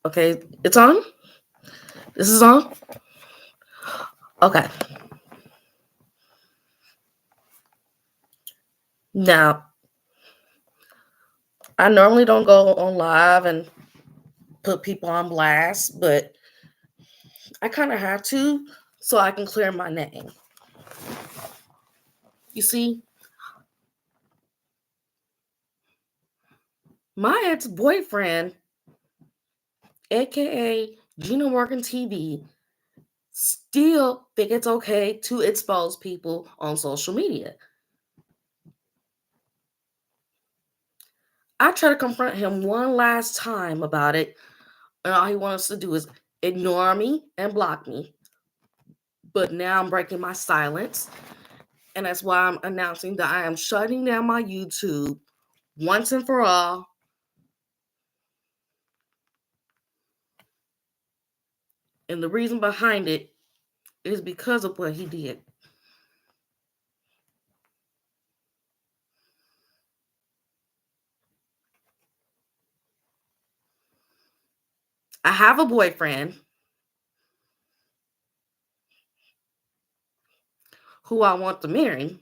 Okay, it's on? This is on? Okay. Now, I normally don't go on live and put people on blast, but I kind of have to so I can clear my name. You see, my ex-boyfriend, aka Gina Morgan TV, still think it's okay to expose people on social media. I try to confront him one last time about it, and all he wants to do is ignore me and block me. But now I'm breaking my silence, and that's why I'm announcing that I am shutting down my YouTube once and for all. And the reason behind it is because of what he did. I have a boyfriend who I want to marry.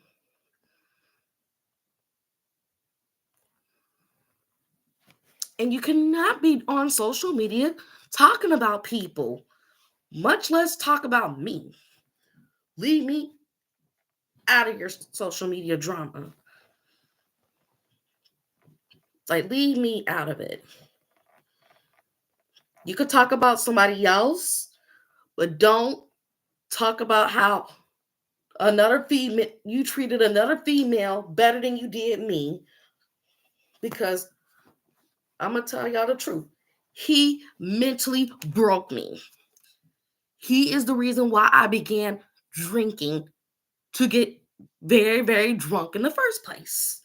And you cannot be on social media talking about people, much less talk about me. Leave me out of your social media drama. Like, leave me out of it. You could talk about somebody else, but don't talk about how another female, you treated another female better than you did me. Because I'm going to tell y'all the truth. He mentally broke me. He is the reason why I began drinking to get very, very drunk in the first place.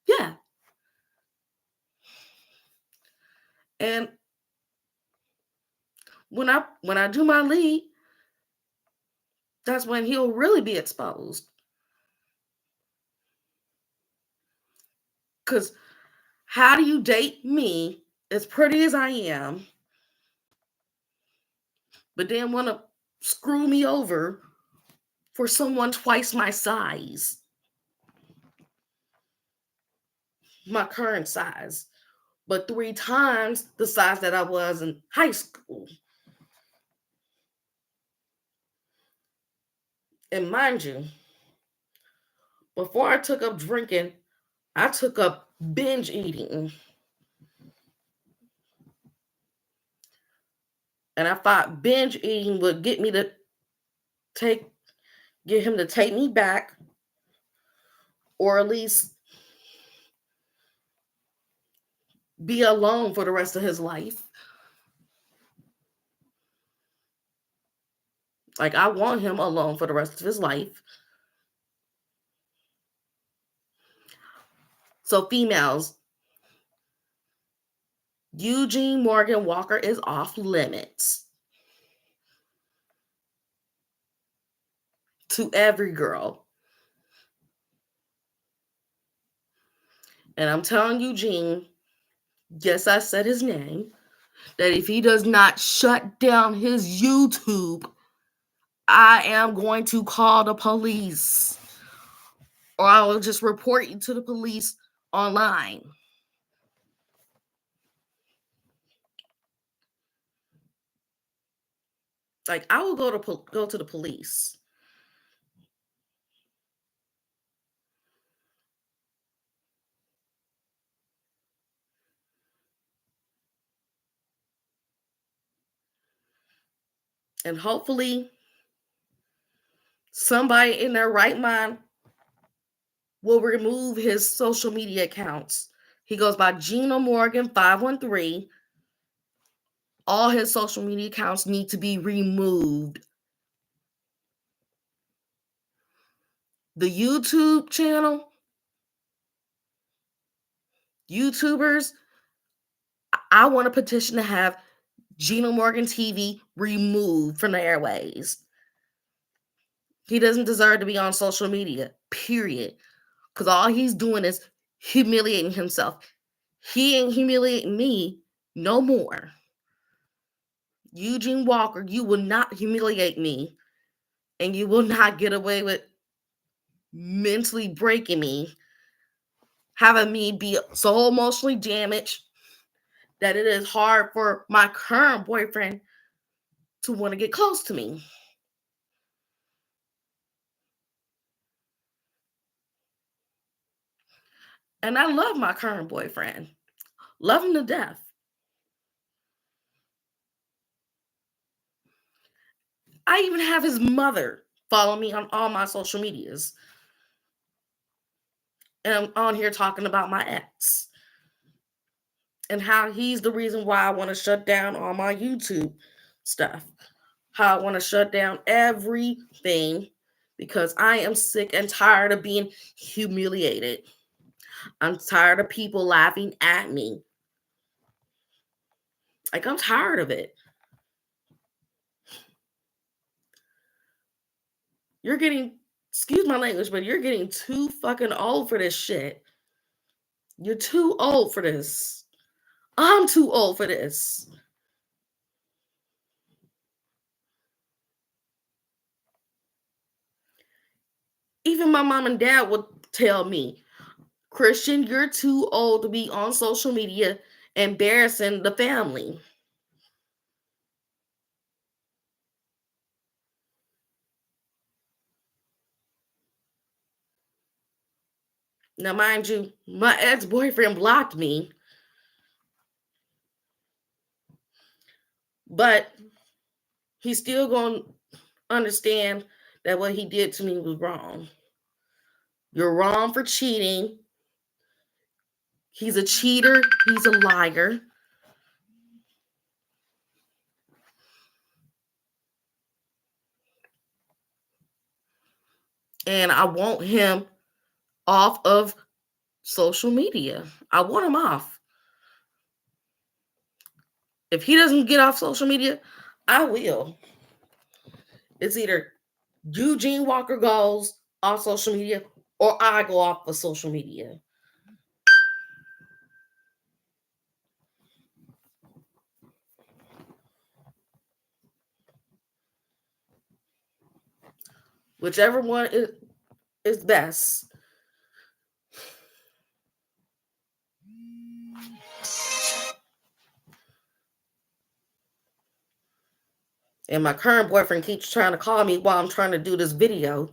Yeah. And when I do my lead, that's when he'll really be exposed. Because how do you date me, as pretty as I am, but then want to screw me over for someone twice my size, my current size, but 3 times the size that I was in high school? And mind you, before I took up drinking, I took up binge eating. And I thought binge eating would get him to take me back, or at least be alone for the rest of his life. Like, I want him alone for the rest of his life. So, females, Eugene Morgan Walker is off limits to every girl. And I'm telling Eugene, yes, I said his name, that if he does not shut down his YouTube, I am going to call the police, or I will just report you to the police online. Like, I will go to the police. And hopefully somebody in their right mind will remove his social media accounts. He goes by Gina Morgan 513. All his social media accounts need to be removed. The YouTube channel, YouTubers, I want a petition to have Gina Morgan TV removed from the airways. He doesn't deserve to be on social media, period. Because all he's doing is humiliating himself. He ain't humiliating me no more. Eugene Walker, you will not humiliate me, and you will not get away with mentally breaking me, having me be so emotionally damaged that it is hard for my current boyfriend to want to get close to me. And I love my current boyfriend. Love him to death. I even have his mother follow me on all my social medias. And I'm on here talking about my ex and how he's the reason why I want to shut down all my YouTube stuff. How I want to shut down everything because I am sick and tired of being humiliated. I'm tired of people laughing at me. Like, I'm tired of it. You're getting, excuse my language, but you're getting too fucking old for this shit. You're too old for this. I'm too old for this. Even my mom and dad would tell me, Christian, you're too old to be on social media embarrassing the family. Now, mind you, my ex-boyfriend blocked me, but he's still going to understand that what he did to me was wrong. You're wrong for cheating. He's a cheater. He's a liar. And I want him off of social media. I want him off. If he doesn't get off social media, I will. It's either Eugene Walker goes off social media or I go off of social media. Whichever one is best. And my current boyfriend keeps trying to call me while I'm trying to do this video.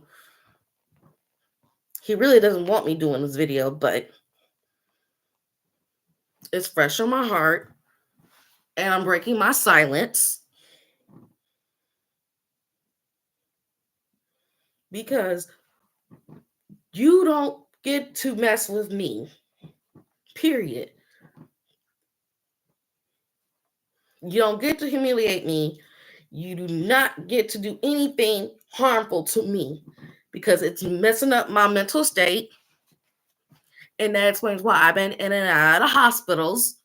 He really doesn't want me doing this video, but it's fresh on my heart. And I'm breaking my silence. Because you don't get to mess with me. Period. You don't get to humiliate me. You do not get to do anything harmful to me because it's messing up my mental state. And that explains why I've been in and out of hospitals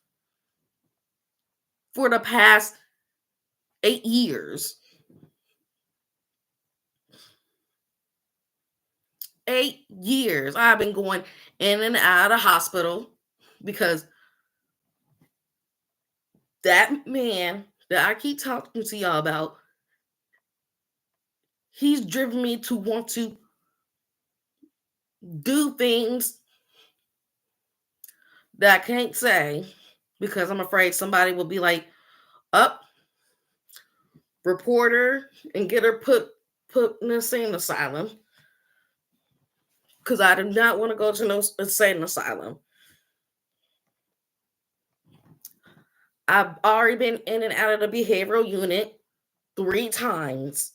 for the past 8 years. 8 years I've been going in and out of hospital because that man that I keep talking to y'all about, he's driven me to want to do things that I can't say because I'm afraid somebody will be like, up, reporter, and get her put in an insane asylum. Because I do not want to go to no insane asylum. I've already been in and out of the behavioral unit 3 times.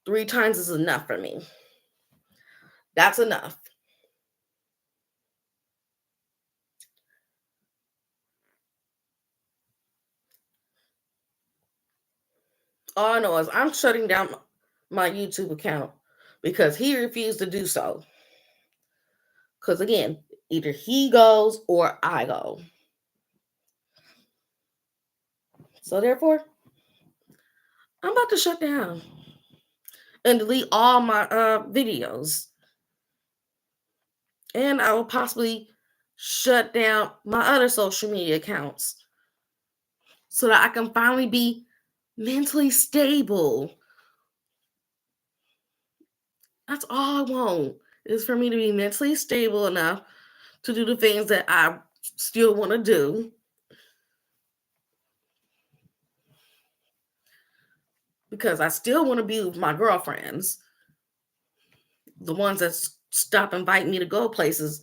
3 times is enough for me. That's enough. All I know is I'm shutting down my YouTube account because he refused to do so. Because again, either he goes or I go. So therefore, I'm about to shut down and delete all my videos. And I will possibly shut down my other social media accounts so that I can finally be mentally stable. That's all I want, is for me to be mentally stable enough to do the things that I still want to do. Because I still want to be with my girlfriends, the ones that stop inviting me to go places,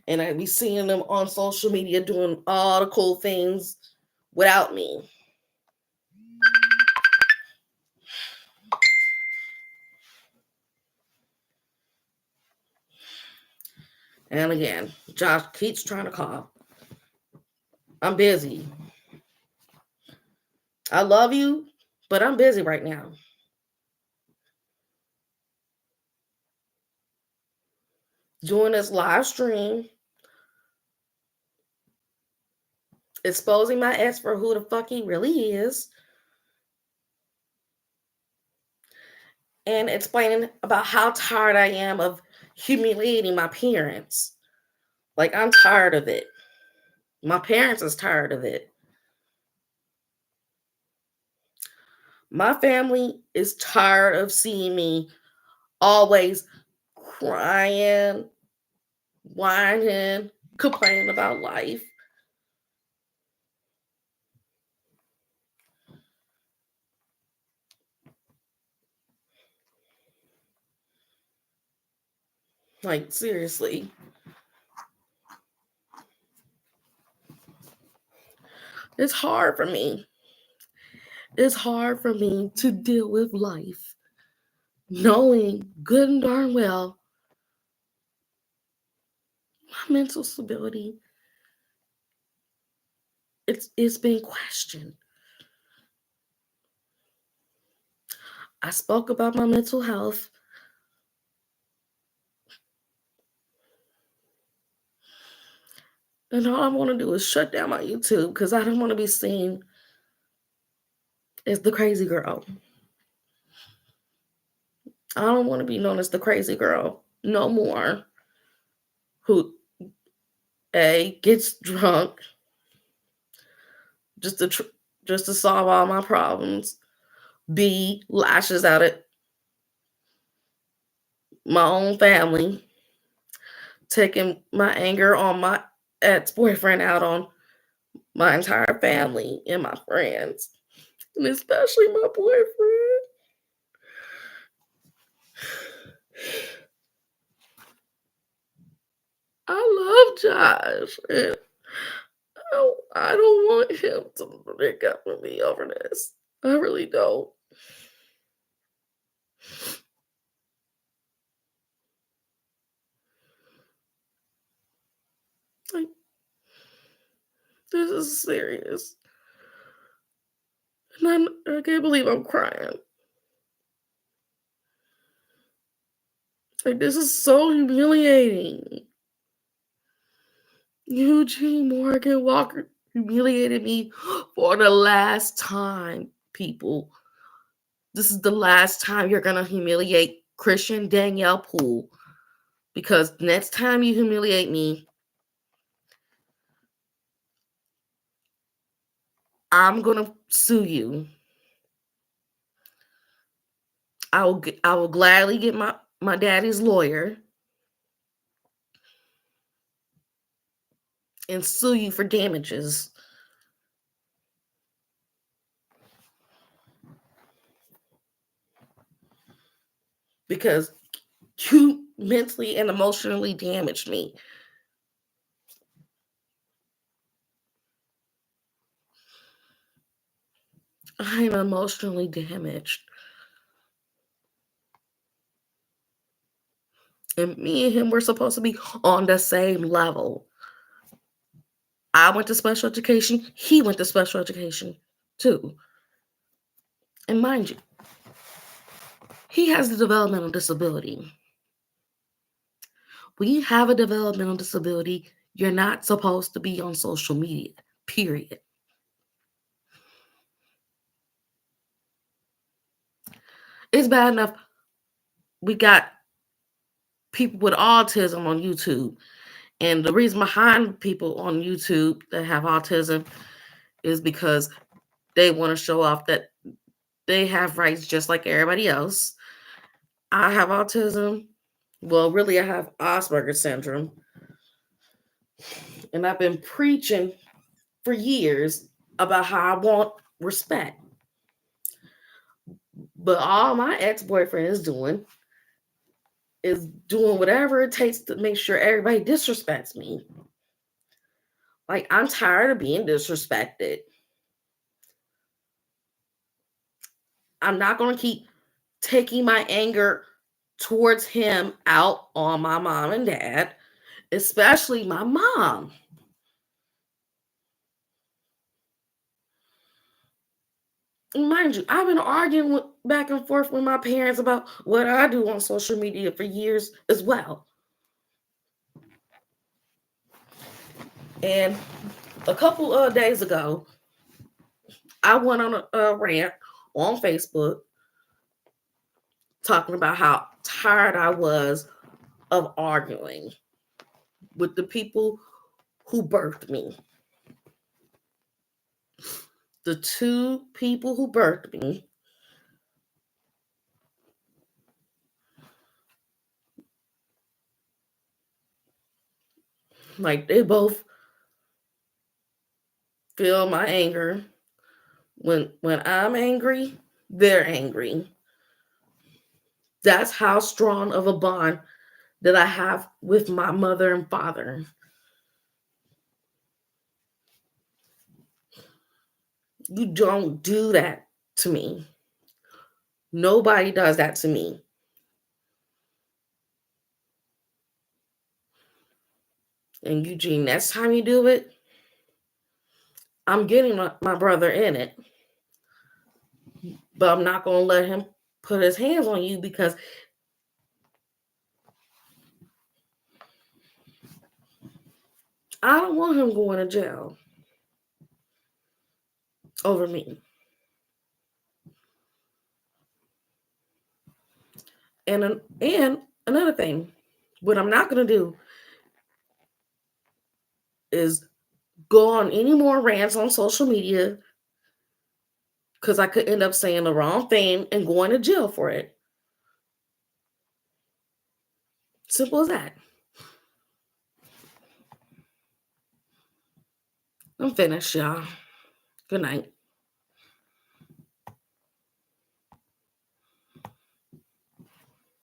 and I be seeing them on social media doing all the cool things without me. And again, Josh keeps trying to call. I'm busy. I love you, but I'm busy right now. Doing this live stream, exposing my ex for who the fuck he really is, and explaining about how tired I am of humiliating my parents. Like, I'm tired of it. My parents is tired of it. My family is tired of seeing me always crying, whining, complaining about life. Like, seriously. It's hard for me. It's hard for me to deal with life, knowing good and darn well my mental stability, it's been questioned. I spoke about my mental health, and all I want to do is shut down my YouTube because I don't want to be seen as the crazy girl. I don't want to be known as the crazy girl no more, who A, gets drunk just to just to solve all my problems. B, lashes out at my own family, taking my anger on my ex-boyfriend out on my entire family and my friends, and especially my boyfriend. I love Josh, and I don't want him to break up with me over this. I really don't. Like, this is serious. And I can't believe I'm crying. Like, this is so humiliating. Eugene Morgan Walker humiliated me for the last time, people. This is the last time you're going to humiliate Christian Danielle Poole. Because next time you humiliate me, I'm going to sue you. I will gladly get my daddy's lawyer and sue you for damages. Because you mentally and emotionally damaged me. I'm emotionally damaged. And me and him were supposed to be on the same level. I went to special education. He went to special education too. And mind you, he has a developmental disability. When you have a developmental disability, you're not supposed to be on social media, period. It's bad enough we got people with autism on YouTube. And the reason behind people on YouTube that have autism is because they want to show off that they have rights just like everybody else. I have autism. Well, really, I have Asperger's syndrome. And I've been preaching for years about how I want respect. But all my ex-boyfriend is doing whatever it takes to make sure everybody disrespects me. Like, I'm tired of being disrespected. I'm not going to keep taking my anger towards him out on my mom and dad, especially my mom. Mind you, I've been arguing back and forth with my parents about what I do on social media for years as well. And a couple of days ago, I went on a rant on Facebook talking about how tired I was of arguing with the people who birthed me. The two people who birthed me, like, they both feel my anger. When I'm angry, they're angry. That's how strong of a bond that I have with my mother and father. You don't do that to me. Nobody does that to me. And Eugene, next time you do it, I'm getting my brother in it. But I'm not going to let him put his hands on you because I don't want him going to jail over me. And another thing, what I'm not going to do is go on any more rants on social media because I could end up saying the wrong thing and going to jail for it. Simple as that. I'm finished, y'all. Good night.